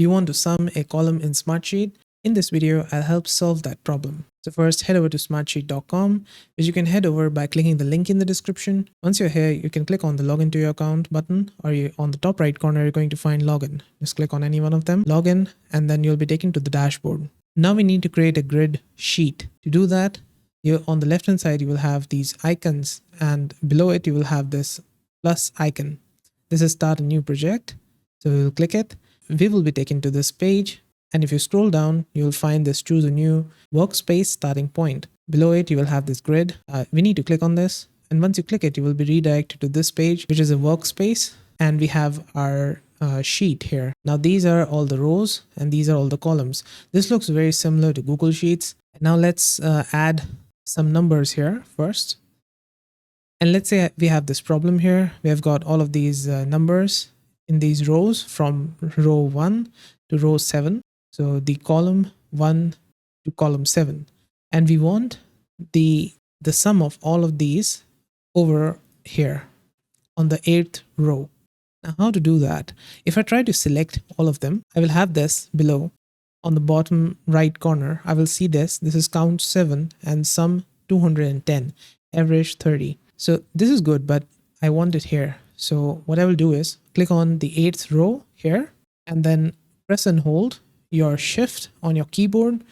Do you want to sum a column in Smartsheet? In this video, I'll help solve that problem. So first, head over to smartsheet.com, which you can head over by clicking the link in the description. Once you're here, you can click on the login to your account button, or on the top right corner, you're going to find login. Just click on any one of them, login, and then you'll be taken to the dashboard. Now we need to create a grid sheet. To do that, on the left hand side, you will have these icons, and below it, you will have this plus icon. This is start a new project. So we'll click it. We will be taken to this page. And if you scroll down, you'll find this choose a new workspace starting point. Below it, you will have this grid. We need to click on this. And once you click it, you will be redirected to this page, which is a workspace. And we have our sheet here. Now, these are all the rows and these are all the columns. This looks very similar to Google Sheets. Now let's add some numbers here first. And let's say we have this problem here. We have got all of these numbers in these rows from row 1 to row 7. So the column 1 to column 7. And we want the sum of all of these over here on the 8th row. Now, how to do that? If I try to select all of them, I will have this below on the bottom right corner. I will see this. This is count 7 and sum 210, average 30. So this is good, but I want it here. So what I will do is click on the 8th row here and then press and hold your shift on your keyboard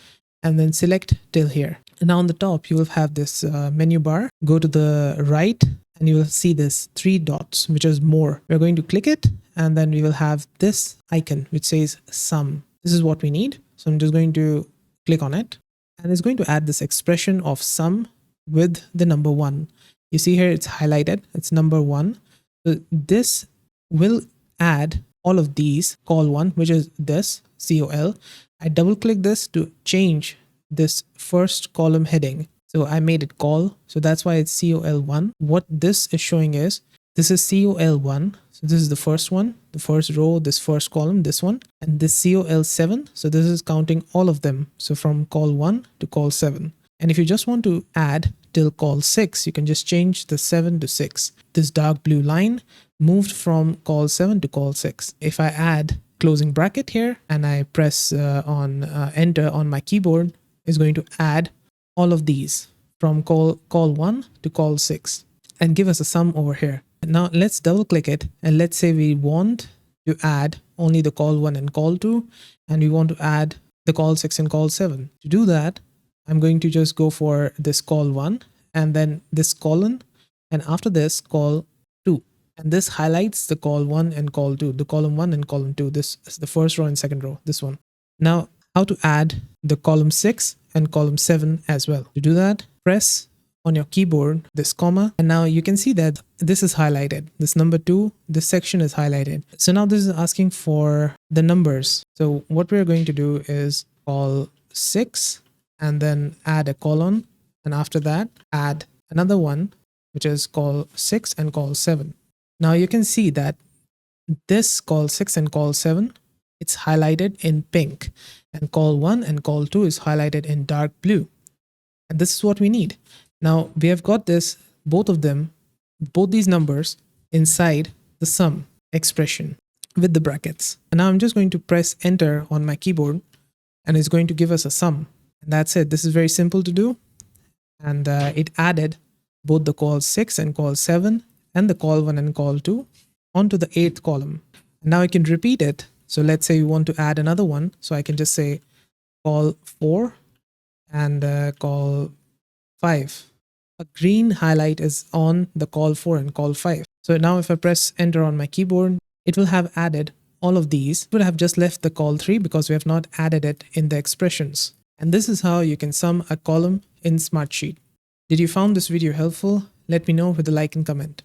and then select till here. And now on the top, you will have this menu bar. Go to the right and you will see this 3 dots, which is more. We're going to click it and then we will have this icon, which says sum. This is what we need. So I'm just going to click on it and it's going to add this expression of sum with the number 1. You see here, it's highlighted. It's number 1. So this will add all of these col1, which is this col. I double click this to change this first column heading. So I made it col. So that's why it's col1. What this is showing is this is col1. So this is the first one, the first row, this first column, this one, and this col7. So this is counting all of them. So from col1 to col7. And if you just want to add till col6, you can just change the 7 to 6. This dark blue line moved from col7 to col6. If I add closing bracket here and I press on enter on my keyboard, it's going to add all of these from col1 to col6 and give us a sum over here. Now let's double click it and let's say we want to add only the col1 and col2 and we want to add the col6 and col7. To do that, I'm going to just go for this col1 and then this colon and after this col2. And this highlights the col1 and col2, the column 1 and column 2. This is the first row and second row, this one. Now, how to add the column 6 and column 7 as well. To do that, press on your keyboard this comma and now you can see that this is highlighted. This number 2, this section is highlighted. So now this is asking for the numbers. So what we're going to do is col 6 and then add a colon and after that add another one which is col 6 and col 7. Now you can see that this col 6 and col 7, it's highlighted in pink and col 1 and col 2 is highlighted in dark blue. And this is what we need. Now we have got this, both of them, both these numbers inside the sum expression with the brackets. And now I'm just going to press enter on my keyboard and it's going to give us a sum. And that's it. This is very simple to do. And it added both the col 6 and col 7 and the col 1 and col 2 onto the 8th column. And now I can repeat it. So let's say you want to add another one. So I can just say col 4 and col 5. A green highlight is on the col 4 and col 5. So now if I press enter on my keyboard, it will have added all of these. It would have just left the col 3 because we have not added it in the expressions. And this is how you can sum a column in Smartsheet. Did you find this video helpful? Let me know with a like and comment.